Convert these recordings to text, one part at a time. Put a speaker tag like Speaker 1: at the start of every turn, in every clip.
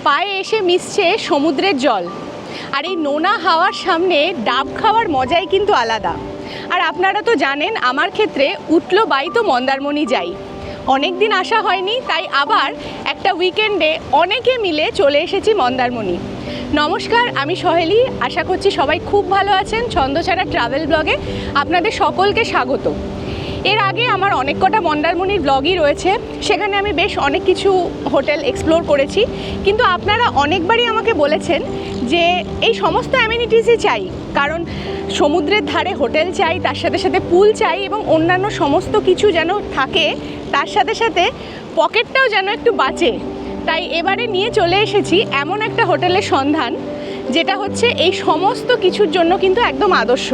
Speaker 1: পায়ে এসে মিশছে সমুদ্রের জল, আর এই নোনা হাওয়ার সামনে ডাব খাওয়ার মজাই কিন্তু আলাদা। আর আপনারা তো জানেন আমার ক্ষেত্রে উঠলো বাই তো মন্দারমণি যাই, অনেক দিন আসা হয়নি, তাই আবার একটা উইকেন্ডে অনেকে মিলে চলে এসেছি মন্দারমণি। নমস্কার, আমি সহেলি, আশা করছি সবাই খুব ভালো আছেন। ছন্দছাড়া ট্রাভেল ব্লগে আপনাদের সকলকে স্বাগত। এর আগে আমার অনেক কটা মন্দারমণির ব্লগই রয়েছে, সেখানে আমি বেশ অনেক কিছু হোটেল এক্সপ্লোর করেছি, কিন্তু আপনারা অনেকবারই আমাকে বলেছেন যে এই সমস্ত অ্যামিনিটিসই চাই, কারণ সমুদ্রের ধারে হোটেল চাই, তার সাথে সাথে পুল চাই এবং অন্যান্য সমস্ত কিছু যেন থাকে, তার সাথে সাথে পকেটটাও যেন একটু বাঁচে। তাই এবারে নিয়ে চলে এসেছি এমন একটা হোটেলের সন্ধান যেটা হচ্ছে এই সমস্ত কিছুর জন্য কিন্তু একদম আদর্শ।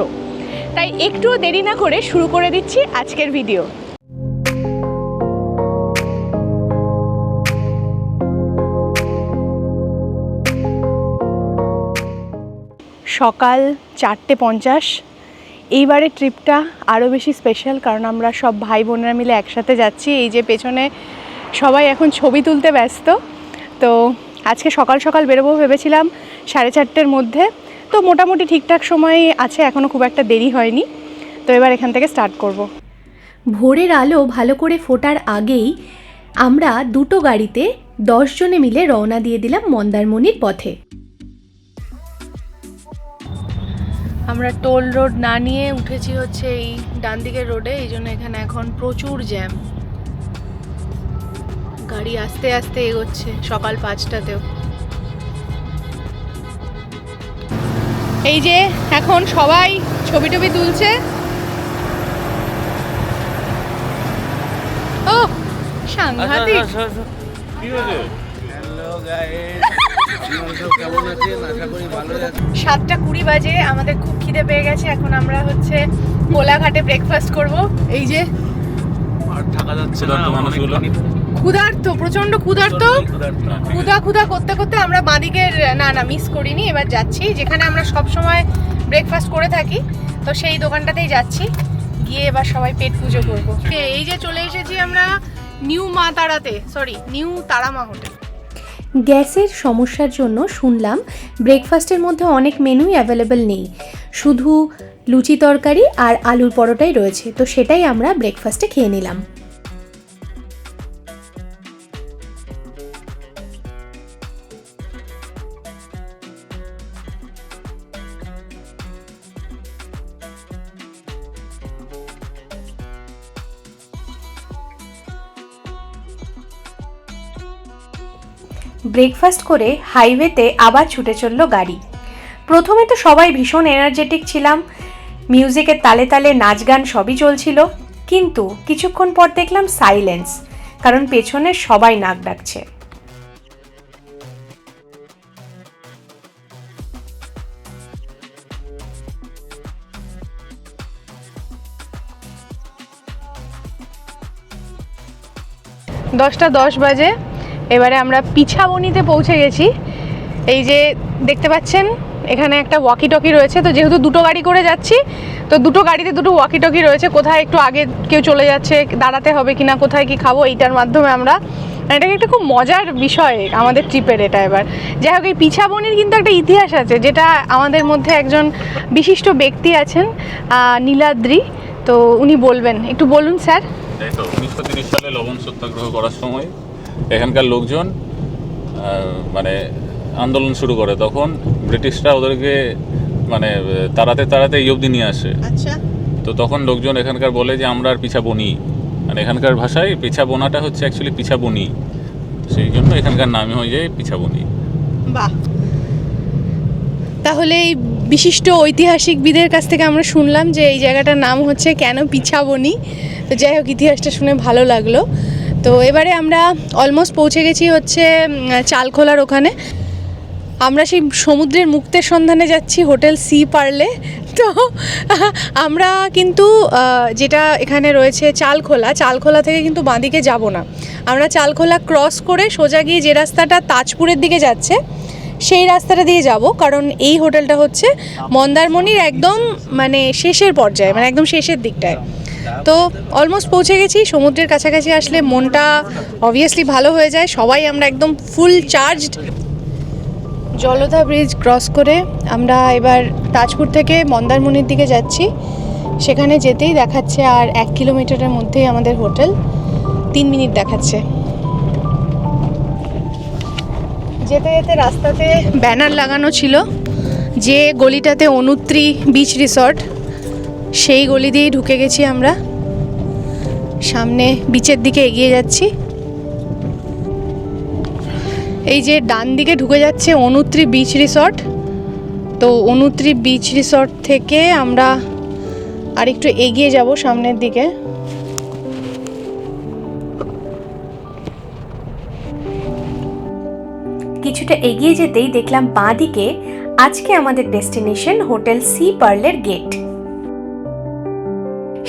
Speaker 1: তাই একটুও দেরি না করে শুরু করে দিচ্ছি আজকের ভিডিও। সকাল 4:50। এইবারের ট্রিপটা আরও বেশি স্পেশাল, কারণ আমরা সব ভাই বোনেরা মিলে একসাথে যাচ্ছি। এই যে পেছনে সবাই এখন ছবি তুলতে ব্যস্ত, তো আজকে সকাল সকাল বেরোবো ভেবেছিলাম 4:30-র মধ্যে, তো মোটামুটি ঠিকঠাক সময় আছে, এখনও খুব একটা দেরি হয়নি। তো এবার এখান থেকে স্টার্ট করব।
Speaker 2: ভোরের আলো ভালো করে ফোটার আগেই আমরা দুটো গাড়িতে 10 জনে মিলে রওনা দিয়ে দিলাম মন্দারমণির পথে।
Speaker 1: আমরা টোল রোড না নিয়ে উঠেছি হচ্ছে এই ডান দিকের রোডে, এই জন্য এখানে এখন প্রচুর জ্যাম, গাড়ি আস্তে আস্তে এগোচ্ছে সকাল 5টাতেও। এই যে এখন সবাই ছবি টবি তুলছে। ও সাংঘাতিক।
Speaker 3: হ্যালো গাইস, কেমন আছেন? আশা করি ভালো আছেন।
Speaker 1: 7:20 বাজে, আমাদের খুব খিদে পেয়ে গেছে। এখন আমরা হচ্ছে কোলাঘাটে ব্রেকফাস্ট করব। এই যে
Speaker 3: আর থাকা যাচ্ছে না, মানুষগুলো
Speaker 1: ক্ষুধার্ত, প্রচন্ড ক্ষুধার্ত। ক্ষুধা করতে করতে আমরা বাঁদিকের না মিস করিনি, এবার যাচ্ছি যেখানে আমরা সব সময় ব্রেকফাস্ট করে থাকি, তো সেই দোকানটাতেই যাচ্ছি, গিয়ে এবার সবাই পেট পুজো করব। এই যে চলে এসেছি আমরা নিউ তারামা হোটেল।
Speaker 2: গ্যাসের সমস্যার জন্য শুনলাম ব্রেকফাস্টের মধ্যে অনেক মেনুই অ্যাভেলেবেল নেই, শুধু লুচি তরকারি আর আলুর পরোটাই রয়েছে, তো সেটাই আমরা ব্রেকফাস্টে খেয়ে নিলাম। ব্রেকফাস্ট করে হাইওয়েতে আবার ছুটে চলল গাড়ি। প্রথমে তো সবাই ভীষণ এনার্জেটিক ছিলাম, মিউজিকের তালে তালে নাচ গান সবই চলছিল, কিন্তু কিছুক্ষণ পর দেখলাম সাইলেন্স, কারণ পেছনে সবাই নাক ডাকছে।
Speaker 1: দশটা 10 বাজে, এবারে আমরা পিছাবনিতে পৌঁছে গেছি। এই যে দেখতে পাচ্ছেন এখানে একটা ওয়াকি টকি রয়েছে, তো যেহেতু দুটো গাড়ি করে যাচ্ছি, তো দুটো গাড়িতে দুটো ওয়াকি টকি রয়েছে, কোথায় একটু আগে কেউ চলে যাচ্ছে, দাঁড়াতে হবে কিনা, কোথায় কি খাবো, এইটার মাধ্যমে আমরা, এটাকে একটা খুব মজার বিষয় আমাদের ট্রিপের এটা। এবার যাই হোক, এই পিছাবনির কিন্তু একটা ইতিহাস আছে, যেটা আমাদের মধ্যে একজন বিশিষ্ট ব্যক্তি আছেন, নীলাদ্রি, তো উনি বলবেন, একটু বলুন স্যার।
Speaker 4: 1930 সালে লবণ সত্যাগ্রহ করার সময় এখানকার লোকজন মানে আন্দোলন শুরু করে, তখন ব্রিটিশরা ওদেরকে মানে তাড়াতে এই অবধি নিয়ে আসে।
Speaker 1: আচ্ছা,
Speaker 4: তো তখন লোকজন এখানকার বলে যে আমরা আর পিছা বনি, মানে এখানকার ভাষায় পিছা বোনাটা হচ্ছে অ্যাকচুয়ালি পিছা বনি, সেই জন্য এখানকার নামই হয়ে যায় পিছা বনি।
Speaker 1: বাহ, তাহলে এই বিশিষ্ট ঐতিহাসিকবিদের কাছ থেকে আমরা শুনলাম যে এই জায়গাটার নাম হচ্ছে কেন পিছাবনি। তো যাই হোক, ইতিহাসটা শুনে ভালো লাগলো। তো এবারে আমরা অলমোস্ট পৌঁছে গেছি হচ্ছে চালখোলার ওখানে। আমরা সেই সমুদ্রের মুক্তের সন্ধানে যাচ্ছি, হোটেল সি পার্লে। তো আমরা কিন্তু যেটা এখানে রয়েছে চালখোলা থেকে কিন্তু বাঁদিকে যাব না, আমরা চালখোলা ক্রস করে সোজা গিয়ে যে রাস্তাটা তাজপুরের দিকে যাচ্ছে সেই রাস্তাটা দিয়ে যাব, কারণ এই হোটেলটা হচ্ছে মন্দারমণির একদম মানে শেষের পর্যায়ে, মানে একদম শেষের দিকটায়। তো অলমোস্ট পৌঁছে গেছি। সমুদ্রের কাছাকাছি আসলে মনটা অবভিয়াসলি ভালো হয়ে যায়, সবাই আমরা একদম ফুল চার্জড। জলধা ব্রিজ ক্রস করে আমরা এবার তাজপুর থেকে মন্দারমণির দিকে যাচ্ছি। সেখানে যেতেই দেখাচ্ছে আর 1 কিলোমিটারের মধ্যেই আমাদের হোটেল, 3 মিনিট দেখাচ্ছে। যেতে যেতে রাস্তাতে ব্যানার লাগানো ছিল যে গলিটাতে অনুত্রি বিচ রিসর্ট, সেই গলি দিয়েই ঢুকে গেছি আমরা। সামনে বিচের দিকে এগিয়ে যাচ্ছি। এই যে ডান দিকে ঢুকে যাচ্ছে অনুত্রি বিচ রিসর্ট। তো অনুত্রি বিচ রিসর্ট থেকে আমরা আরেকটু এগিয়ে যাব সামনের দিকে।
Speaker 2: কিছুটা এগিয়ে যেতেই দেখলাম বাঁদিকে আজকে আমাদের ডেস্টিনেশন হোটেল সি পার্লের গেট।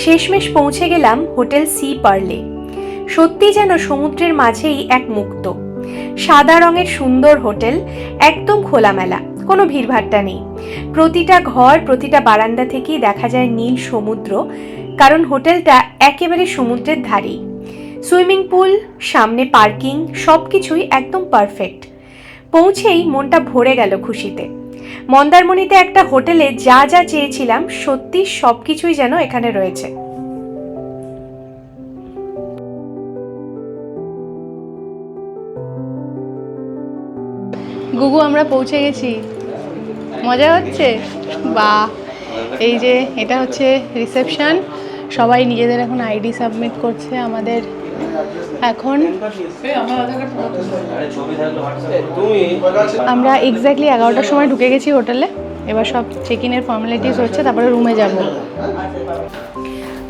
Speaker 2: শেষমেশ পৌঁছে গেলাম হোটেল সি পার্লে। সত্যি যেন সমুদ্রের মাঝেই এক মুক্ত। সাদা রঙের সুন্দর হোটেল, একদম খোলামেলা, কোনো ভিড়ভাট্টা নেই। প্রতিটা ঘর, প্রতিটা বারান্দা থেকেই দেখা যায় নীল সমুদ্র, কারণ হোটেলটা একেবারে সমুদ্রের ধারেই। সুইমিং পুল, সামনে পার্কিং, সব কিছুই একদম পারফেক্ট। পৌঁছেই মনটা ভরে গেল খুশিতে। মন্দারমণিতে একটা হোটেলে যা যা চেয়েছিলাম সত্যি সব কিছুই যেন এখানে রয়েছে।
Speaker 1: গুগু, আমরা পৌঁছে গেছি। মজা হচ্ছে? বাহ! এই যে এটা হচ্ছে রিসেপশন। সবাই নিজেদের এখন আইডি সাবমিট করছে। আমাদের এখন আমরা এক্স্যাক্টলি 11টার সময় ঢুকে গেছি হোটেলে। এবার সব চেক ইনের ফর্মালিটিস হচ্ছে, তারপরে রুমে যাব।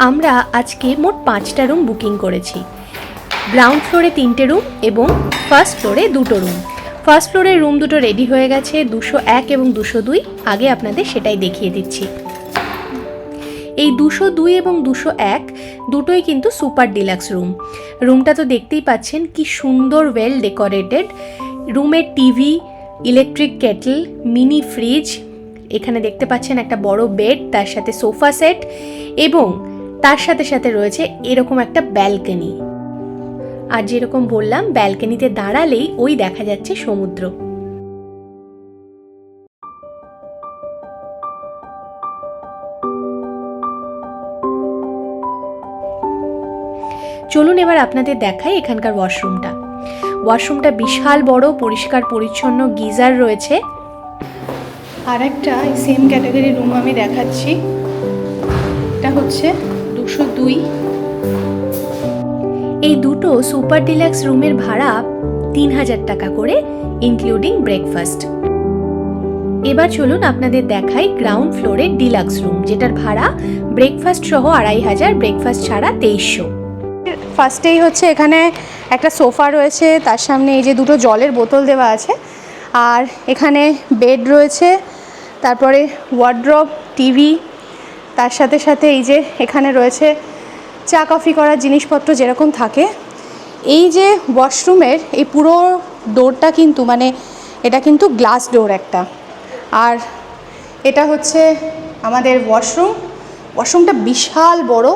Speaker 2: আমরা আজকে মোট 5টা রুম বুকিং করেছি। গ্রাউন্ড ফ্লোরে 3টে রুম এবং ফার্স্ট ফ্লোরে 2টো রুম। ফার্স্ট ফ্লোরের রুম দুটো রেডি হয়ে গেছে, 201 এবং 202। আগে আপনাদের সেটাই দেখিয়ে দিচ্ছি। এই 202 এবং 201 দুটোই কিন্তু সুপার ডিলাক্স রুম। রুমটা তো দেখতেই পাচ্ছেন কি সুন্দর, ওয়েল ডেকোরেটেড। রুমের TV, electric Kettle, mini fridge, এখানে দেখতে পাচ্ছেন একটা বড় বেড, তার সাথে সোফা সেট এবং তার সাথে সাথে রয়েছে এরকম একটা ব্যালকনি। আর যেরকম বললাম, ব্যালকনিতে দাঁড়ালেই ওই দেখা যাচ্ছে সমুদ্র। চলুন এবার আপনাদের দেখাই এখানকার ওয়াশরুমটা। ওয়াশরুমটা বিশাল বড়, পরিষ্কার পরিচ্ছন্ন, গিজার রয়েছে।
Speaker 1: আর একটা সেম ক্যাটাগরি রুম আমি দেখাচ্ছি। এটা হচ্ছে 202।
Speaker 2: এই দুটো সুপার ডিলাক্স রুমের ভাড়া 3000 টাকা করে, ইনক্লুডিং ব্রেকফাস্ট। এবার চলুন আপনাদের দেখাই গ্রাউন্ড ফ্লোরের ডিলাক্স রুম, যেটার ভাড়া ব্রেকফাস্ট সহ 2500, ব্রেকফাস্ট ছাড়া 2300।
Speaker 1: ফার্স্টেই হচ্ছে এখানে একটা সোফা রয়েছে, তার সামনে এই যে দুটো জলের বোতল দেওয়া আছে, আর এখানে বেড রয়েছে, তারপরে ওয়ার্ড্রপ, টিভি, তার সাথে সাথে এই যে এখানে রয়েছে চা কফি করার জিনিসপত্র যেরকম থাকে। এই যে ওয়াশরুমের এই পুরো ডোরটা কিন্তু এটা কিন্তু গ্লাস ডোর একটা। আর এটা হচ্ছে আমাদের ওয়াশরুমটা বিশাল বড়।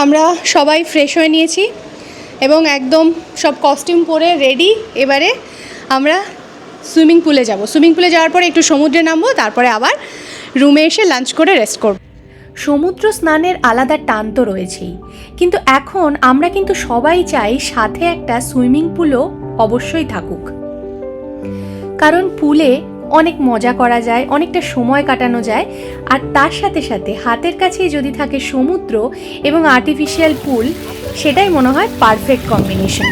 Speaker 1: আমরা সবাই ফ্রেশ হয়ে নিয়েছি এবং একদম সব কস্টিউম পরে রেডি। এবারে আমরা সুইমিং পুলে যাব। সুইমিং পুলে যাওয়ার পরে একটু সমুদ্রে নামবো, তারপরে আবার রুমে এসে লাঞ্চ করে রেস্ট করব।
Speaker 2: সমুদ্র স্নানের আলাদা টান তো রয়েছেই, কিন্তু এখন আমরা কিন্তু সবাই চাই সাথে একটা সুইমিং পুলও অবশ্যই থাকুক। কারণ পুলে অনেক মজা করা যায়, অনেকটা সময় কাটানো যায়, আর তার সাথে সাথে হাতের কাছেই যদি থাকে সমুদ্র এবং আর্টিফিশিয়াল পুল, সেটাই মনে হয় পারফেক্ট কম্বিনেশন।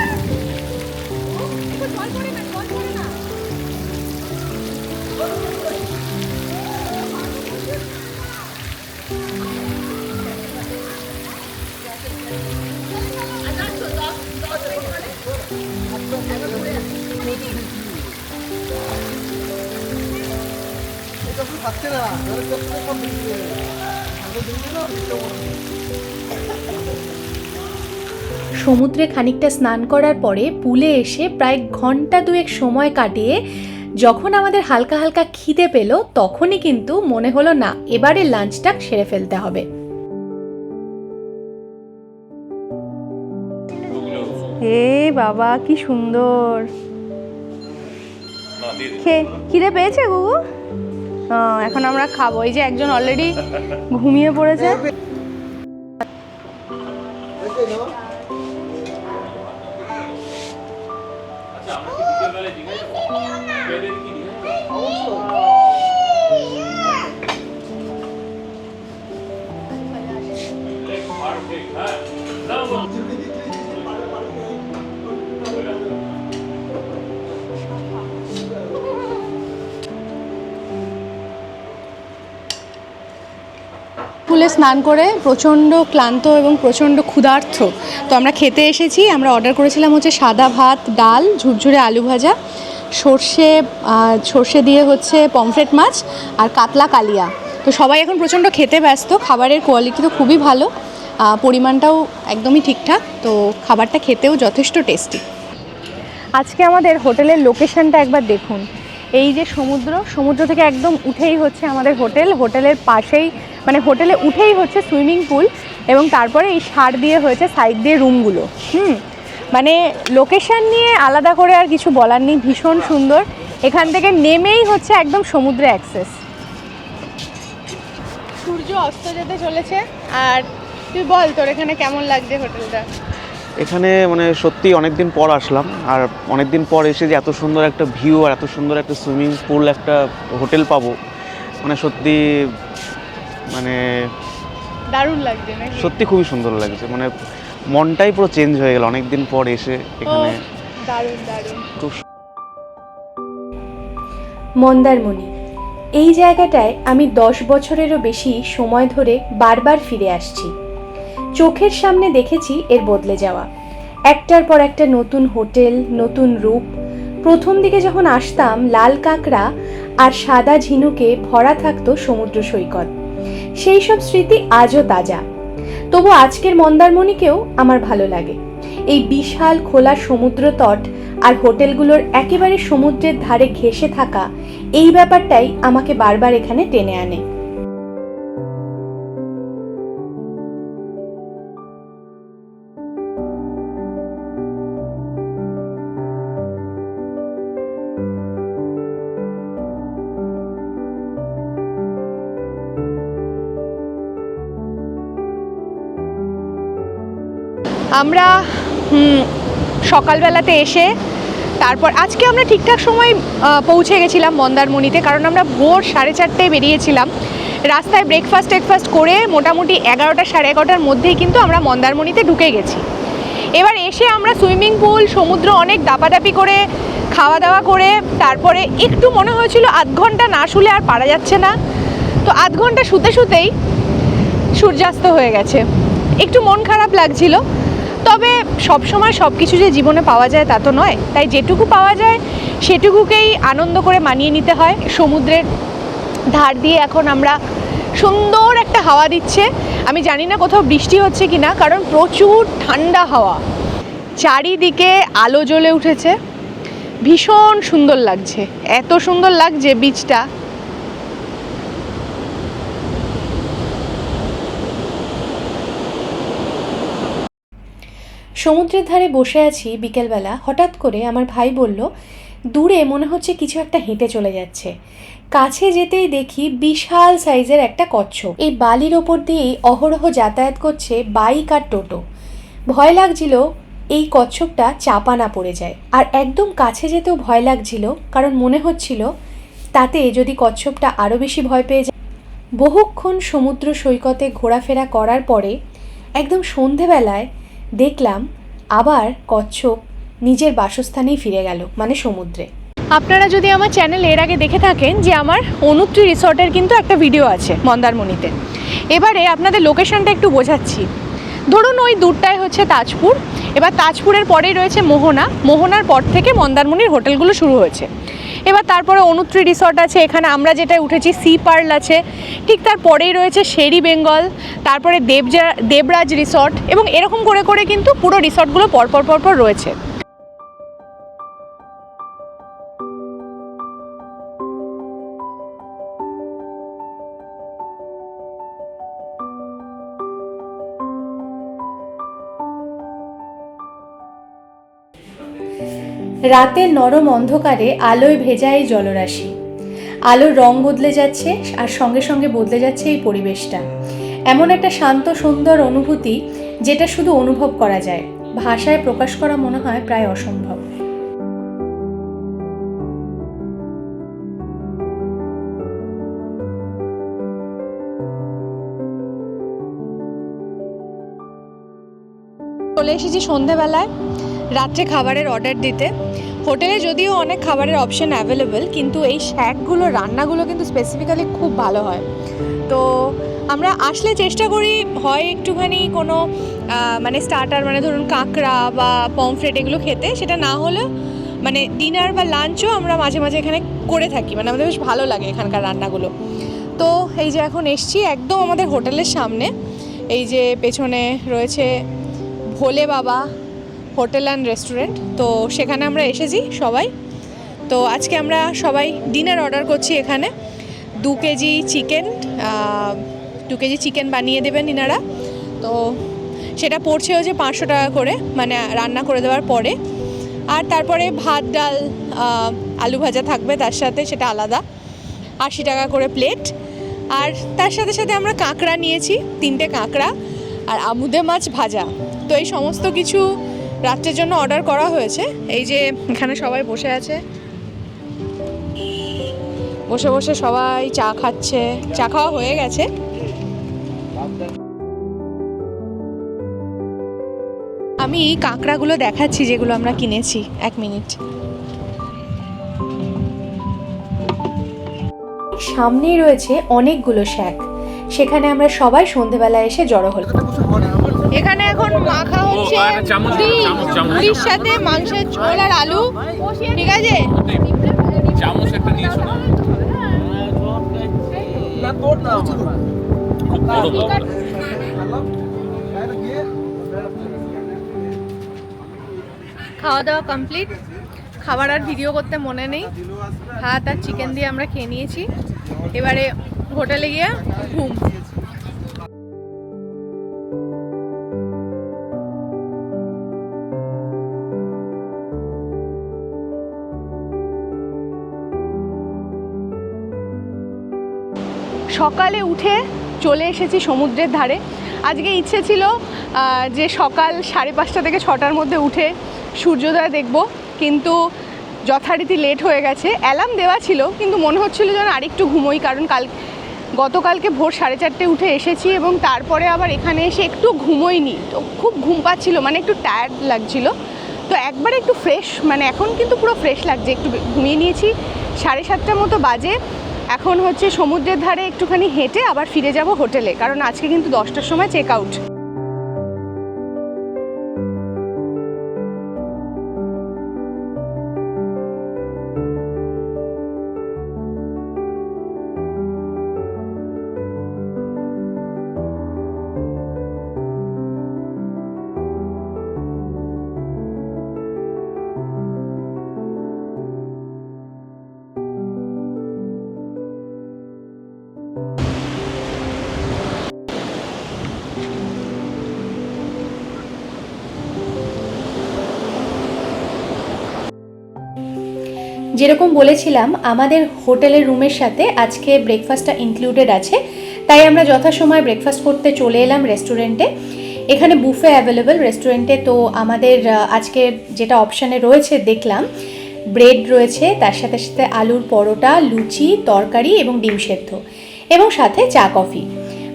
Speaker 2: সমুদ্রে খানিকটা স্নান করার পরে পুলে এসে প্রায় ঘন্টা দুয়েক সময় কাটিয়ে যখন আমাদের হালকা হালকা খিদে পেল, তখনই কিন্তু মনে হলো না, এবারে লাঞ্চটা সেরে ফেলতে হবে।
Speaker 1: হে বাবা, কি সুন্দর! খিদে পেয়েছে গুগু? এখন আমরা খাবো। এই যে একজন অলরেডি ঘুমিয়ে পড়েছে। পুলে স্নান করে প্রচণ্ড ক্লান্ত এবং প্রচণ্ড ক্ষুধার্ত, তো আমরা খেতে এসেছি। আমরা অর্ডার করেছিলাম হচ্ছে সাদা ভাত, ডাল, ঝুরঝুরে আলু ভাজা, সর্ষে দিয়ে হচ্ছে পমফ্রেট মাছ আর কাতলা কালিয়া। তো সবাই এখন প্রচণ্ড খেতে ব্যস্ত। খাবারের কোয়ালিটি তো খুবই ভালো, পরিমাণটাও একদমই ঠিকঠাক, তো খাবারটা খেতেও যথেষ্ট টেস্টি। আজকে আমাদের হোটেলের লোকেশনটা একবার দেখুন। এই যে সমুদ্র থেকে একদম উঠেই হচ্ছে আমাদের হোটেলের পাশেই, মানে হোটেলে উঠেই হচ্ছে সুইমিং পুল, এবং তারপরে এই সার দিয়ে হয়েছে সাইড দিয়ে রুমগুলো। মানে লোকেশন নিয়ে আলাদা করে আর কিছু বলার নেই, ভীষণ সুন্দর। এখান থেকে নেমেই হচ্ছে একদম সমুদ্রে অ্যাক্সেস। সূর্য অস্ত যেতে চলেছে। আর তুই বল, তোর এখানে কেমন লাগছে হোটেলটা?
Speaker 3: এখানে মানে সত্যি অনেকদিন পর আসলাম, আর অনেকদিন পর এসে যে এত সুন্দর একটা ভিউ আর এত সুন্দর একটা সুইমিং পুল, একটা হোটেল পাবো, মানে সত্যি মানে
Speaker 1: দারুণ লাগছে নাকি?
Speaker 3: সত্যি খুবই সুন্দর লাগছে। মানে মনটাই পুরো চেঞ্জ হয়ে গেল অনেকদিন পর এসে এখানে।
Speaker 1: দারুণ দারুণ।
Speaker 2: মন্দারমণি, এই জায়গাটায় আমি 10 বছরেরও বেশি সময় ধরে বারবার ফিরে আসছি। চোখের সামনে দেখেছি এর বদলে যাওয়া, একটার পর একটা নতুন হোটেল, নতুন রূপ। প্রথম দিকে যখন আসতাম লাল কাঁকড়া আর সাদা ঝিনুকে ভরা থাকতো সমুদ্র সৈকত, সেই সব স্মৃতি আজও তাজা। তবু আজকের মন্দারমণিকেও আমার ভালো লাগে। এই বিশাল খোলা সমুদ্র তট আর হোটেলগুলোর একেবারে সমুদ্রের ধারে ঘেঁষে থাকা, এই ব্যাপারটাই আমাকে বারবার এখানে টেনে আনে।
Speaker 1: আমরা সকালবেলাতে এসে তারপর আজকে আমরা ঠিকঠাক সময় পৌঁছে গেছিলাম মন্দারমণিতে, কারণ আমরা ভোর 4:30টায় বেরিয়েছিলাম। রাস্তায় ব্রেকফাস্ট করে মোটামুটি 11টা সাড়ে 11টার মধ্যেই কিন্তু আমরা মন্দারমণিতে ঢুকে গেছি। এবার এসে আমরা সুইমিং পুল, সমুদ্র অনেক দাপাদাপি করে, খাওয়া দাওয়া করে তারপরে একটু মনে হয়েছিল আধ ঘন্টা না শুলে আর পারা যাচ্ছে না, তো আধ ঘন্টা শুতেই সূর্যাস্ত হয়ে গেছে। একটু মন খারাপ লাগছিল, তবে সব সময় সব কিছু যে জীবনে পাওয়া যায় তা তো নয়, তাই যেটুকু পাওয়া যায় সেটুকুকেই আনন্দ করে মানিয়ে নিতে হয়। সমুদ্রের ধার দিয়ে এখন আমরা সুন্দর একটা হাওয়া দিচ্ছে। আমি জানি না কোথাও বৃষ্টি হচ্ছে কি না, কারণ প্রচুর ঠান্ডা হাওয়া, চারিদিকে আলো জ্বলে উঠেছে, ভীষণ সুন্দর লাগছে। এত সুন্দর লাগছে বিচটা।
Speaker 2: সমুদ্রের ধারে বসে আছি বিকেলবেলা, হঠাৎ করে আমার ভাই বলল, দূরে মনে হচ্ছে কিছু একটা হেঁটে চলে যাচ্ছে। কাছে যেতেই দেখি বিশাল সাইজের একটা কচ্ছপ এই বালির ওপর দিয়েই অহরহ যাতায়াত করছে বাইক আর টোটো। ভয় লাগছিল এই কচ্ছপটা চাপা না পড়ে যায়, আর একদম কাছে যেতেও ভয় লাগছিল, কারণ মনে হচ্ছিল তাতে যদি কচ্ছপটা আরও বেশি ভয় পেয়ে যায়। বহুক্ষণ সমুদ্র সৈকতে ঘোরাফেরা করার পরে একদম সন্ধেবেলায় দেখলাম আবার কচ্ছপ নিজের বাসস্থানেই ফিরে গেল, মানে সমুদ্রে।
Speaker 1: আপনারা যদি আমার চ্যানেল এর আগে দেখে থাকেন যে আমার অনুত্রি রিসর্টের কিন্তু একটা ভিডিও আছে মন্দারমণিতে। এবারে আপনাদের লোকেশনটা একটু বোঝাচ্ছি। ধরুন ওই দূরটায় হচ্ছে তাজপুর, এবার তাজপুরের পরেই রয়েছে মোহনার পর থেকে মন্দারমণির হোটেলগুলো শুরু হয়েছে। এবার তারপরে অনুত্রি রিসর্ট আছে, এখানে আমরা যেটা উঠেছি সি পার্ল আছে, ঠিক তার পরেই রয়েছে শেরি বেঙ্গল, তারপরে দেবরাজ রিসর্ট, এবং এরকম করে করে কিন্তু পুরো রিসর্টগুলো পরপর রয়েছে।
Speaker 2: রাতের নরম অন্ধকারে আলোয় ভেজা এই জলরাশি, আলোর রং বদলে যাচ্ছে আর সঙ্গে সঙ্গে বদলে যাচ্ছে এই পরিবেশটা। এমন একটা শান্ত সুন্দর অনুভূতি যেটা শুধু অনুভব করা যায়, ভাষায় প্রকাশ করা মনে হয় প্রায় অসম্ভব।
Speaker 1: চলে এসেছি সন্ধেবেলায় রাত্রে খাবারের অর্ডার দিতে। হোটেলে যদিও অনেক খাবারের অপশন অ্যাভেলেবেল, কিন্তু এই শ্যাকগুলো রান্নাগুলো কিন্তু স্পেসিফিক্যালি খুব ভালো হয়। তো আমরা আসলে চেষ্টা করি হয় একটুখানি কোনো মানে স্টার্টার, মানে ধরুন কাঁকড়া বা পমফ্রেট এগুলো খেতে, সেটা না হলেও মানে ডিনার বা লাঞ্চও আমরা মাঝে মাঝে এখানে করে থাকি। মানে আমাদের বেশ ভালো লাগে এখানকার রান্নাগুলো। তো এই যে এখন এসছি একদম আমাদের হোটেলের সামনে, এই যে পেছনে রয়েছে ভোলে বাবা হোটেল অ্যান্ড রেস্টুরেন্ট। তো সেখানে আমরা এসেছি সবাই। তো আজকে আমরা সবাই ডিনার অর্ডার করছি এখানে। 2 কেজি চিকেন বানিয়ে দেবেন ইনারা। তো সেটা পড়ছে হচ্ছে 500 টাকা করে, মানে রান্না করে দেওয়ার পরে। আর তারপরে ভাত ডাল আলু ভাজা থাকবে তার সাথে, সেটা আলাদা 80 টাকা করে প্লেট। আর তার সাথে সাথে আমরা কাঁকড়া নিয়েছি, 3টে কাঁকড়া আর আমুদে মাছ ভাজা। তো এই সমস্ত কিছু রাত্রের জন্য অর্ডার করা হয়েছে। এই যে এখানে সবাই বসে আছে, বসে বসে সবাই চা খাচ্ছে, চা খাওয়া হয়ে গেছে। আমি কাঁকড়াগুলো দেখাচ্ছি যেগুলো আমরা কিনেছি, 1 মিনিট।
Speaker 2: সামনেই রয়েছে অনেকগুলো শ্যাক, সেখানে আমরা সবাই সন্ধেবেলা এসে জড়ো হলাম।
Speaker 1: এখানে এখন মাখা হচ্ছে মুড়ির সাথে মাংসের ঝোল আর আলু, ঠিক আছে?
Speaker 4: চামচ একটা নিয়ে শোনা খুব বড় বড়।
Speaker 1: খাওয়া দাওয়া কমপ্লিট, খাবার আর ভিডিও করতে মনে নেই। ভাত আর চিকেন দিয়ে আমরা খেয়ে নিয়েছি। এবারে হোটেলে গিয়ে ঘুম। সকালে উঠে চলে এসেছি সমুদ্রের ধারে। আজকে ইচ্ছে ছিল যে সকাল 5:30 থেকে 6টার মধ্যে উঠে সূর্যোদয় দেখব, কিন্তু যথারীতি লেট হয়ে গেছে। অ্যালার্ম দেওয়া ছিল, কিন্তু মনে হচ্ছিল যেন আরেকটু ঘুমোই, কারণ গতকালকে ভোর 4:30 উঠে এসেছি এবং তারপরে আবার এখানে এসে একটু ঘুমোইনি। তো খুব ঘুম পাচ্ছিল, মানে একটু টায়ার্ড লাগছিল। তো একবারে একটু ফ্রেশ, মানে এখন কিন্তু পুরো ফ্রেশ লাগছে। একটু ঘুমিয়ে নিয়েছি। 7:30 মতো বাজে। এখন হচ্ছে সমুদ্রের ধারে একটুখানি হেঁটে আবার ফিরে যাব হোটেলে, কারণ আজকে কিন্তু 10টার সময় চেক আউট।
Speaker 2: যেরকম বলেছিলাম, আমাদের হোটেলের রুমের সাথে আজকে ব্রেকফাস্টটা ইনক্লুডেড আছে, তাই আমরা যথাসময় ব্রেকফাস্ট করতে চলে এলাম রেস্টুরেন্টে। এখানে বুফে অ্যাভেলেবেল রেস্টুরেন্টে। তো আমাদের আজকে যেটা অপশানে রয়েছে দেখলাম, ব্রেড রয়েছে, তার সাথে সাথে আলুর পরোটা, লুচি, তরকারি এবং ডিম সেদ্ধ, এবং সাথে চা কফি।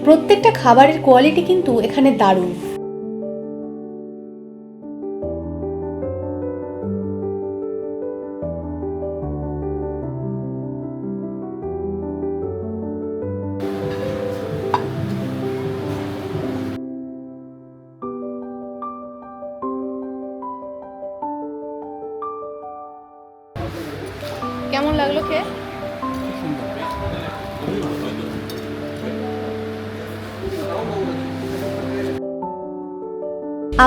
Speaker 2: প্রত্যেকটা খাবারের কোয়ালিটি কিন্তু এখানে দারুণ।
Speaker 1: কেমন লাগলো খেয়ে?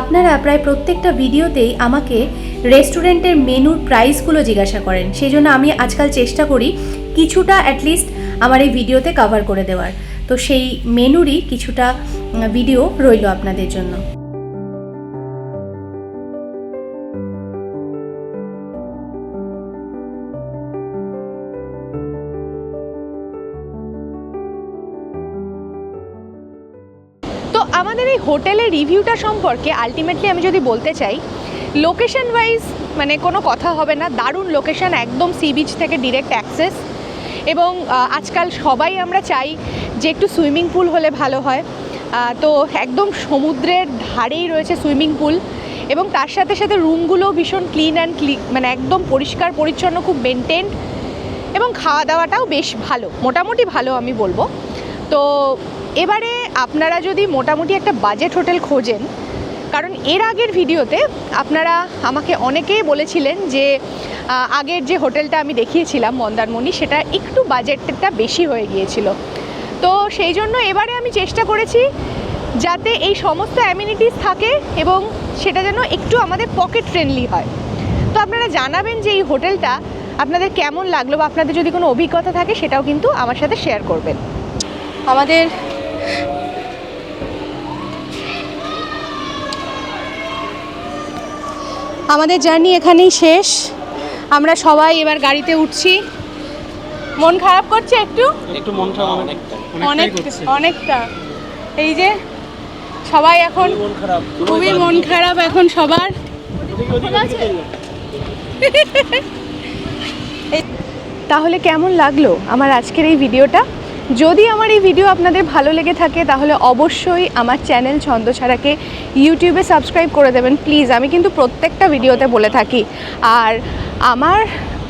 Speaker 2: আপনারা প্রায় প্রত্যেকটা ভিডিওতেই আমাকে রেস্টুরেন্টের মেনুর প্রাইসগুলো জিজ্ঞাসা করেন, সেই জন্য আমি আজকাল চেষ্টা করি কিছুটা অ্যাটলিস্ট আমার এই ভিডিওতে কভার করে দেওয়ার। তো সেই মেনুরই কিছুটা ভিডিও রইল আপনাদের জন্য।
Speaker 1: আমাদের এই হোটেলের রিভিউটা সম্পর্কে আলটিমেটলি আমি যদি বলতে চাই, লোকেশন ওয়াইজ মানে কোনো কথা হবে না, দারুণ লোকেশন, একদম সি বিচ থেকে ডিরেক্ট অ্যাক্সেস। এবং আজকাল সবাই আমরা চাই যে একটু সুইমিং পুল হলে ভালো হয়, তো একদম সমুদ্রের ধারেই রয়েছে সুইমিং পুল, এবং তার সাথে সাথে রুমগুলোও ভীষণ ক্লিন অ্যান্ড মানে একদম পরিষ্কার পরিচ্ছন্ন, খুব মেনটেন্ড, এবং খাওয়া দাওয়াটাও বেশ ভালো, মোটামুটি ভালো আমি বলবো। তো এবারে আপনারা যদি মোটামুটি একটা বাজেট হোটেল খোঁজেন, কারণ এর আগের ভিডিওতে আপনারা আমাকে অনেকেই বলেছিলেন যে আগের যে হোটেলটা আমি দেখিয়েছিলাম মন্দারমণি, সেটা একটু বাজেটটা বেশি হয়ে গিয়েছিল। তো সেই জন্য এবারে আমি চেষ্টা করেছি যাতে এই সমস্ত অ্যামিনিটিস থাকে এবং সেটা যেন একটু আমাদের পকেট ফ্রেন্ডলি হয়। তো আপনারা জানাবেন যে এই হোটেলটা আপনাদের কেমন লাগলো, বা আপনাদের যদি কোনো অভিজ্ঞতা থাকে সেটাও কিন্তু আমার সাথে শেয়ার করবেন। আমাদের জার্নি এখানেই শেষ। আমরা সবাই এবার গাড়িতে উঠছি। মন খারাপ করছে একটু অনেকটা। এই যে সবাই এখন খুবই মন খারাপ এখন সবার। তাহলে কেমন লাগলো আমার আজকের এই ভিডিওটা? যদি আমার এই ভিডিও আপনাদের ভালো লেগে থাকে তাহলে অবশ্যই আমার চ্যানেল ছন্দছাড়াকে ইউটিউবে সাবস্ক্রাইব করে দেবেন প্লিজ। আমি কিন্তু প্রত্যেকটা ভিডিওতে বলে থাকি। আর আমার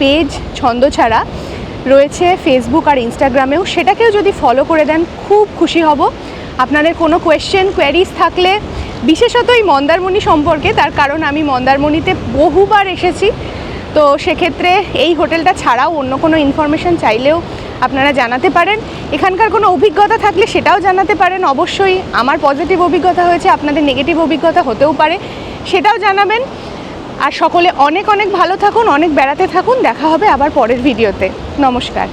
Speaker 1: পেজ ছন্দছাড়া রয়েছে ফেসবুক আর ইনস্টাগ্রামেও, সেটাকেও যদি ফলো করে দেন খুব খুশি হব। আপনাদের কোনো কোয়েশ্চেন কোয়ারিজ থাকলে, বিশেষত এই মন্দারমণি সম্পর্কে, তার কারণ আমি মন্দারমণিতে বহুবার এসেছি, তো সেক্ষেত্রে এই হোটেলটা ছাড়াও অন্য কোনো ইনফরমেশান চাইলেও আপনারা জানাতে পারেন। এখানকার কোনো অভিজ্ঞতা থাকলে সেটাও জানাতে পারেন। অবশ্যই আমার পজিটিভ অভিজ্ঞতা হয়েছে, আপনাদের নেগেটিভ অভিজ্ঞতা হতেও পারে, সেটাও জানাবেন। আর সকলে অনেক অনেক ভালো থাকুন, অনেক বেড়াতে থাকুন। দেখা হবে আবার পরের ভিডিওতে। নমস্কার।